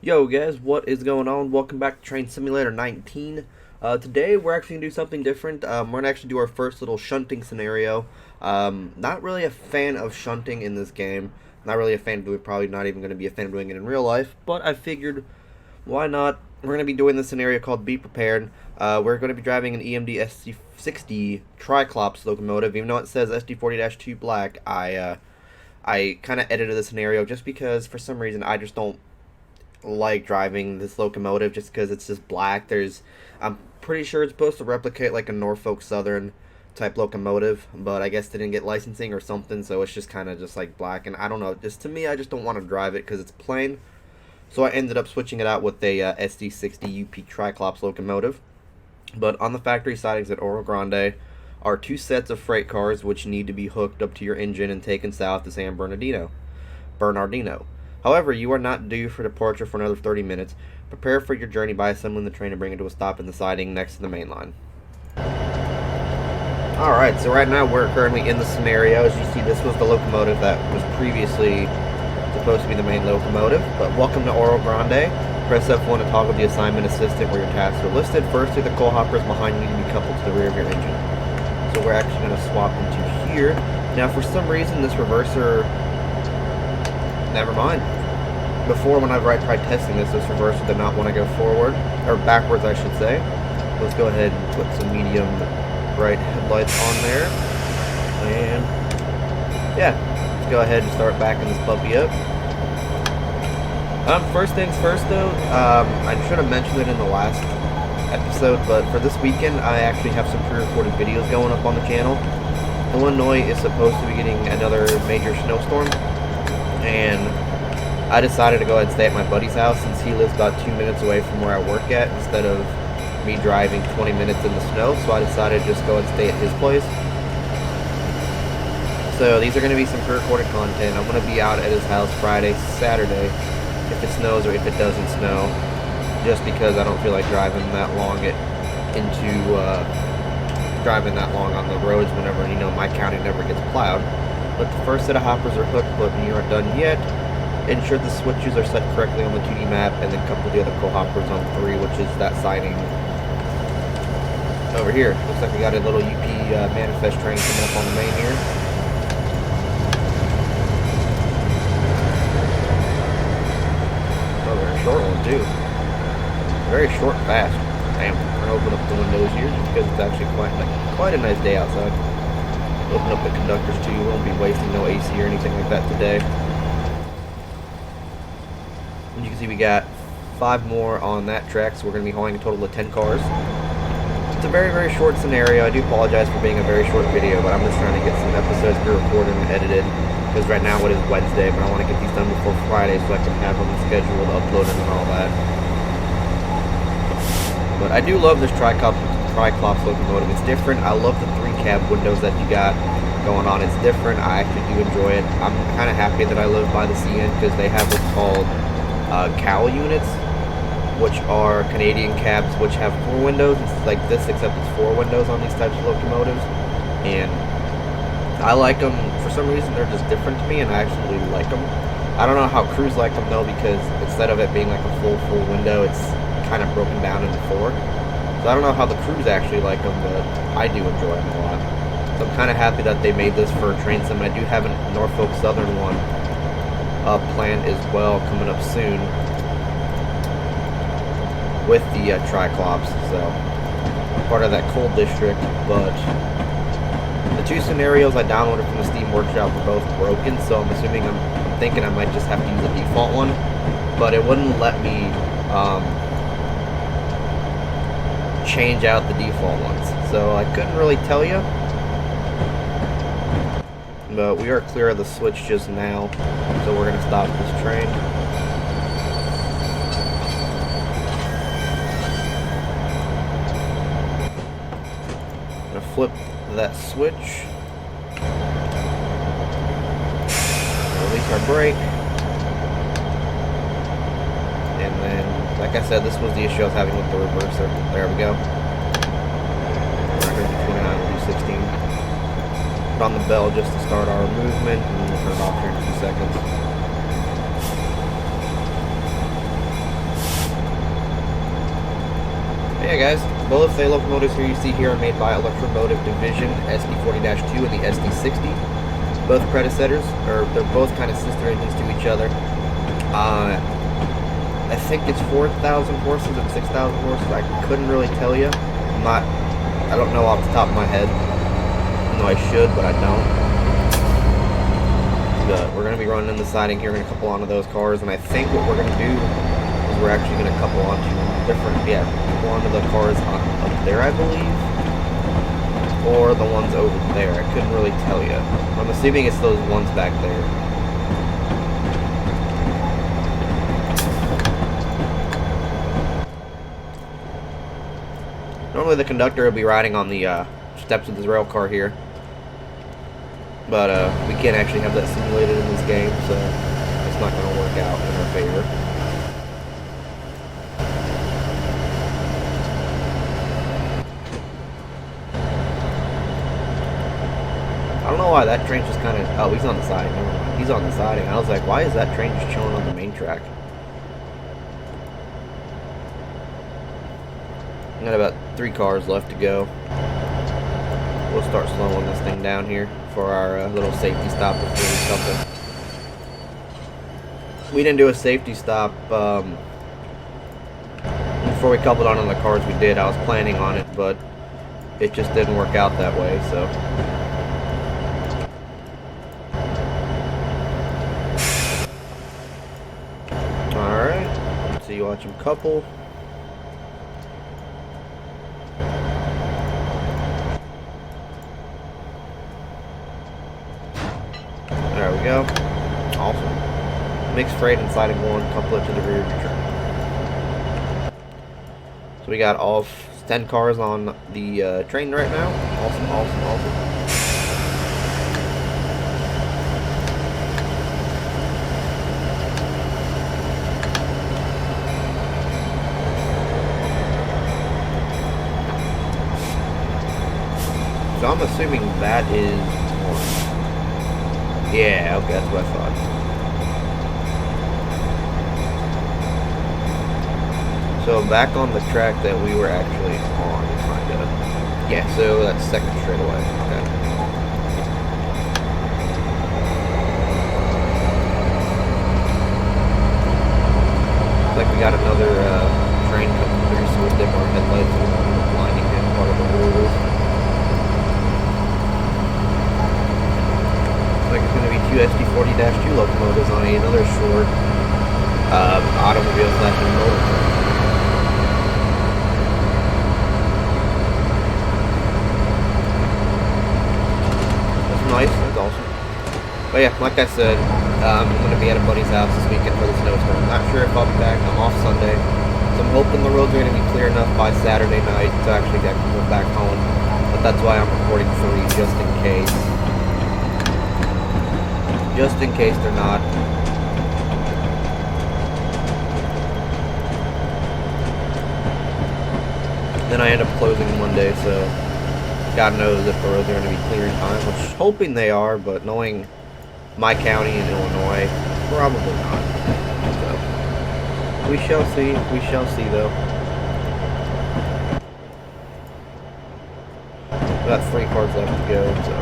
Yo guys, what is going on? Welcome back to Train Simulator 19. Today we're actually going to do something different. We're going to actually do our first little shunting scenario. Not really a fan of shunting in this game. Not really a fan of doing it, probably not even going to be a fan of doing it in real life. But I figured, why not? We're going to be doing this scenario called Be Prepared. We're going to be driving an EMD SD60 Triclops locomotive. Even though it says SD40-2 black, I kind of edited the scenario just because for some reason I just don't like driving this locomotive just because it's just black. I'm pretty sure it's supposed to replicate like a Norfolk Southern type locomotive, but I guess they didn't get licensing or something, so it's just kind of just like black, and I don't know, just to me I just don't want to drive it because it's plain. So I ended up switching it out with a SD60 UP Triclops locomotive. But on the factory sidings at Oro Grande are two sets of freight cars which need to be hooked up to your engine and taken south to San Bernardino. However, you are not due for departure for another 30 minutes. Prepare for your journey by assembling the train and bring it to a stop in the siding next to the main line. Alright, so right now we're currently in the scenario. As you see, this was the locomotive that was previously supposed to be the main locomotive. But welcome to Oro Grande. Press F1 to toggle the assignment assistant where your tasks are listed. Firstly, the coal hoppers behind you need to be coupled to the rear of your engine. So we're actually going to swap into here. Now, for some reason, this reverser... Never mind. Before, whenever I tried testing this reverser did not want to go forward, or backwards I should say. Let's go ahead and put some medium bright headlights on there. And yeah, let's go ahead and start backing this puppy up. First things first though, I should have mentioned it in the last episode, but for this weekend I actually have some pre-recorded videos going up on the channel. Illinois is supposed to be getting another major snowstorm, and I decided to go ahead and stay at my buddy's house since he lives about 2 minutes away from where I work at instead of me driving 20 minutes in the snow, so I decided to just go and stay at his place. So these are going to be some pre-recorded content. I'm going to be out at his house Friday, Saturday, if it snows or if it doesn't snow, just because I don't feel like driving that long driving that long on the roads whenever, my county never gets plowed. But the first set of hoppers are hooked, but you aren't done yet. Ensure the switches are set correctly on the 2D map, and then couple the other coal hoppers on 3, which is that siding over here. Looks like we got a little UP manifest train coming up on the main here. Oh, very short one too. Very short and fast. Damn. I'm gonna open up the windows here just because it's actually quite a nice day outside. Open up the conductors too. Won't be wasting no AC or anything like that today. And you can see we got 5 more on that track, so we're going to be hauling a total of 10 cars. It's a very, very short scenario. I do apologize for being a very short video, but I'm just trying to get some episodes pre-recorded and edited, because right now it is Wednesday, but I want to get these done before Friday so I can have them scheduled, uploaded, and all that. But I do love this Triclops locomotive. It's different. I love the 3 cab windows that you got going on. It's different. I actually do enjoy it. I'm kind of happy that I live by the CN because they have what's called cowl units, which are Canadian cabs which have 4 windows. It's like this, except it's 4 windows on these types of locomotives, and I like them. For some reason they're just different to me, and I actually like them. I don't know how crews like them though, because instead of it being like a full window, it's kind of broken down into 4. So I don't know how the crews actually like them, but I do enjoy them a lot. So I'm kind of happy that they made this for a train sim. I do have a Norfolk Southern one planned as well coming up soon with the Triclops, so part of that coal district. But the 2 scenarios I downloaded from the Steam Workshop were both broken, so I'm assuming I'm thinking I might just have to use the default one, but it wouldn't let me change out the default ones, so I couldn't really tell you. But we are clear of the switch just now, so we're going to stop this train. I'm going to flip that switch. Release our brake. And then, like I said, this was the issue I was having with the reverser. There we go. We're going to 29, we'll do 16. Put on the bell just to start our movement, and we'll turn it off here in 2 seconds. Yeah, guys, both the locomotives here you see here are made by Electromotive Division, SD40-2 and the SD60. Both predecessors, or they're both kind of sister engines to each other. I think it's 4,000 horses and 6,000 horses. I couldn't really tell you. I don't know off the top of my head. I know I should, but I don't. But we're going to be running in the siding here. We're going to couple onto those cars, and I think what we're going to do is we're actually going to couple onto couple onto the cars up there, I believe, or the ones over there. I couldn't really tell you. I'm assuming it's those ones back there. Normally the conductor will be riding on the steps of this rail car here, but we can't actually have that simulated in this game, so it's not going to work out in our favor. I don't know why that train's just kind of... Oh, he's on the siding. Never mind. He's on the siding. I was like, why is that train just chilling on the main track? I got about 3 cars left to go. We'll start slowing this thing down here for our little safety stop before we couple. We didn't do a safety stop before we coupled onto the cars. We did. I was planning on it, but it just didn't work out that way, so... Alright, so you watch him couple. There we go. Awesome. Mixed freight and siding one, couple it to the rear of the train. So we got all 10 cars on the train right now. Awesome, awesome, awesome. So I'm assuming that is one. Yeah, okay, that's what I thought. So back on the track that we were actually on, kind of. Yeah, so that's second straightaway. Okay. Looks like we got another train coming through, so we'll dip our headlights and we're blinding in part of the rules. Like it's going to be 2 SD40-2 locomotives on another short automobile / motor. That's nice, that's awesome. But yeah, like I said, I'm going to be at a buddy's house this weekend for the snowstorm. Not sure if I'll be back. I'm off Sunday, so I'm hoping the roads are going to be clear enough by Saturday night to actually get back home. But that's why I'm recording 3, just in case. Just in case they're not. Then I end up closing Monday, so God knows if the roads are going to be clear in time, which hoping they are, but knowing my county in Illinois, probably not. So we shall see. We shall see, though. We got 3 cars left to go, so.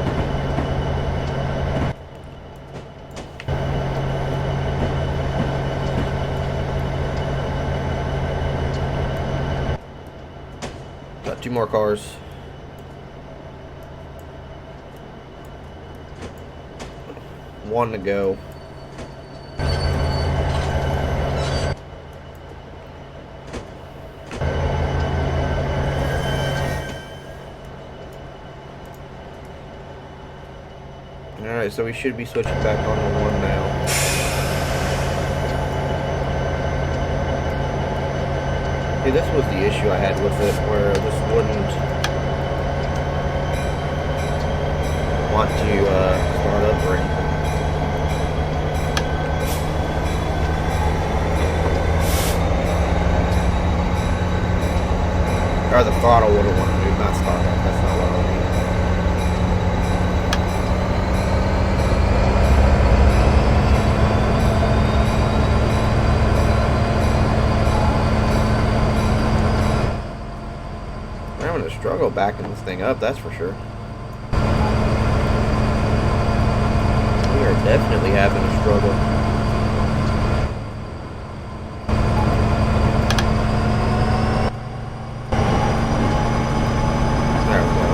Got 2 more cars. One to go. Alright, so we should be switching back on to 1 now. See, this was the issue I had with it, where this wouldn't want to start up or anything. Or the throttle wouldn't want to move, not start up. That's not what I mean. backing this thing up, that's for sure. We are definitely having a struggle. There we go.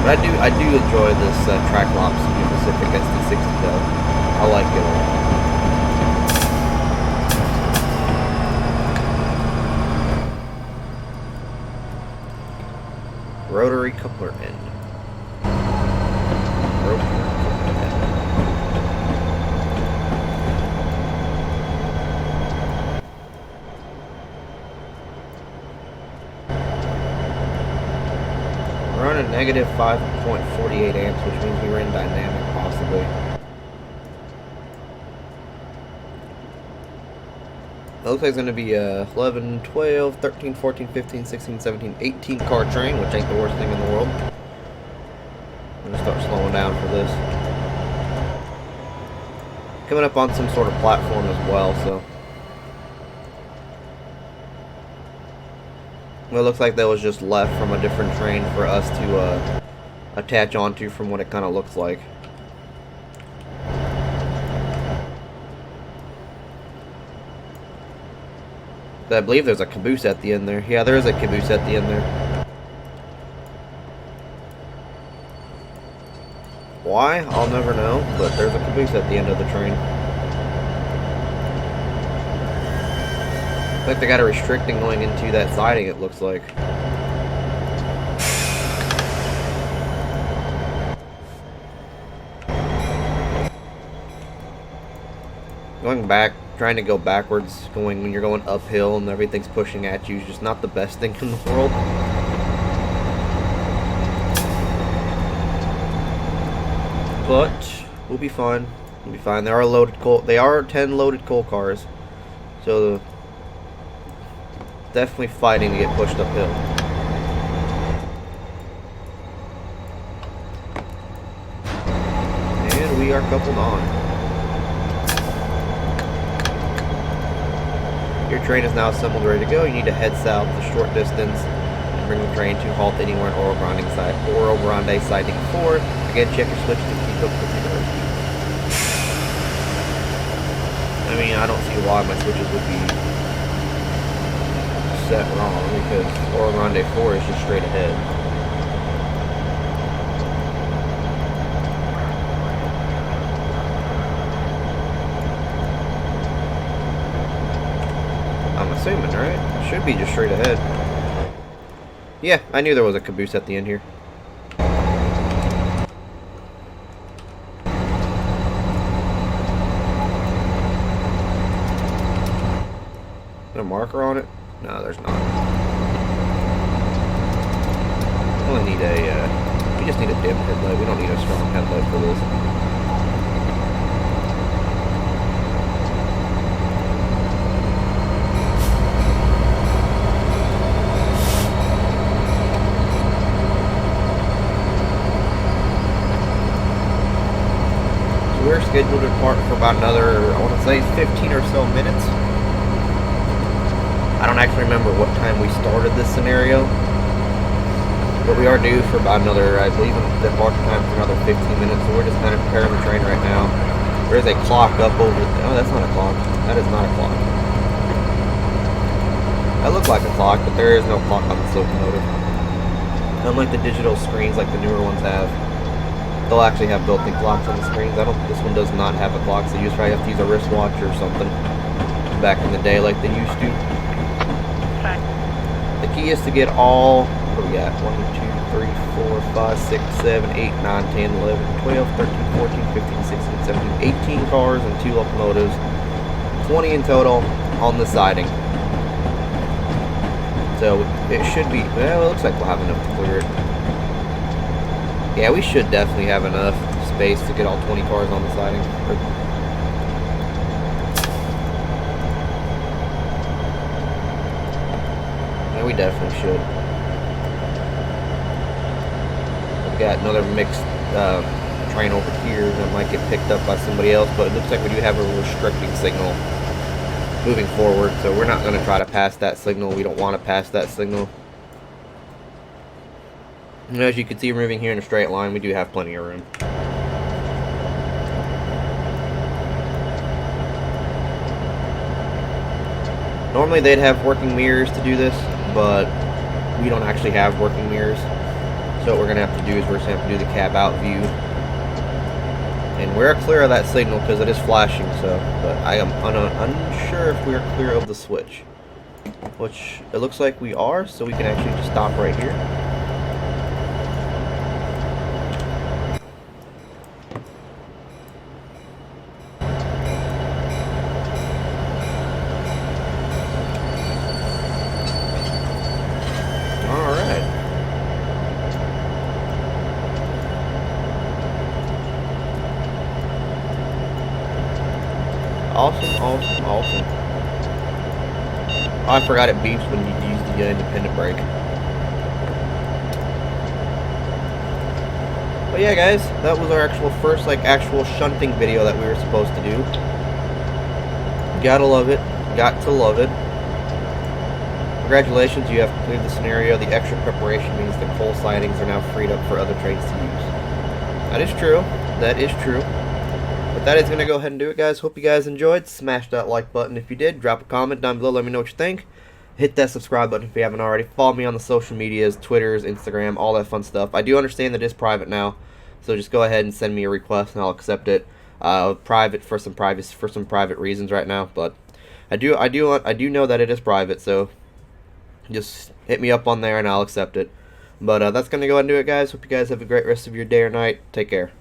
But I do enjoy this Triclops Union Pacific SD60 though. I like it a lot. Rotary coupler end. We're on a negative 5.48 amps, which means we ran dynamic possibly. It looks like it's going to be a 11, 12, 13, 14, 15, 16, 17, 18 car train, which ain't the worst thing in the world. I'm going to start slowing down for this. Coming up on some sort of platform as well, so. Well, it looks like that was just left from a different train for us to attach onto from what it kind of looks like. I believe there's a caboose at the end there. Yeah, there is a caboose at the end there. Why? I'll never know, but there's a caboose at the end of the train. Looks like they got a restricting going into that siding, it looks like. Going back, trying to go backwards, when you're going uphill and everything's pushing at you is just not the best thing in the world. But we'll be fine. We'll be fine. There are loaded coal. They are 10 loaded coal cars, so definitely fighting to get pushed uphill. And we are coupled on. Your train is now assembled, ready to go. You need to head south a short distance and bring the train to halt anywhere in Oro Grande siding 4. Again, check your switch to keep up with your speed. I mean, I don't see why my switches would be set wrong, because Oro Grande 4 is just straight ahead. I'm assuming, right? Should be just straight ahead. Yeah, I knew there was a caboose at the end here. A marker on it? No, there's not. We only need we just need a dim headlight. We don't need a strong headlight for this. So we're scheduled to depart for about another, I want to say 15 or so minutes. I don't actually remember what time we started this scenario, but we are due for about another, I believe, departure time for another 15 minutes, so we're just kind of preparing the train right now. There is a clock up over, oh, that's not a clock. That is not a clock. That looks like a clock, but there is no clock on this locomotive. Unlike the digital screens like the newer ones have, they'll actually have built-in clocks on the screens. This one does not have a clock, so you just probably have to use a wristwatch or something back in the day like they used to. The key is to get all, what do we got? 1, 2, 3, 4, 5, 6, 7, 8, 9, 10, 11, 12, 13, 14, 15, 16, 17, 18 cars and 2 locomotives. 20 in total on the siding. So it should be, well, it looks like we'll have enough to clear it. Yeah, we should definitely have enough space to get all 20 cars on the siding. Yeah, we definitely should. We've got another mixed train over here that might get picked up by somebody else, but it looks like we do have a restricting signal moving forward, so we're not going to try to pass that signal. We don't want to pass that signal. And as you can see, moving here in a straight line, we do have plenty of room. Normally they'd have working mirrors to do this, but we don't actually have working mirrors. So what we're going to have to do is we're just going to have to do the cab out view. And we're clear of that signal because it is flashing, but I am unsure if we're clear of the switch. Which it looks like we are, so we can actually just stop right here. Awesome, awesome, awesome. Oh, I forgot it beeps when you use the independent brake. But yeah, guys, that was our first actual shunting video that we were supposed to do. Gotta love it. Got to love it. Congratulations, you have completed the scenario. The extra preparation means the coal sidings are now freed up for other trains to use. That is true. That is true. But that is going to go ahead and do it, guys. Hope you guys enjoyed. Smash that like button if you did. Drop a comment down below. Let me know what you think. Hit that subscribe button if you haven't already. Follow me on the social medias, Twitters, Instagram, all that fun stuff. I do understand that it is private now, so just go ahead and send me a request and I'll accept it. Private for some private reasons right now, but I do know that it is private, so just hit me up on there and I'll accept it. But that's going to go ahead and do it, guys. Hope you guys have a great rest of your day or night. Take care.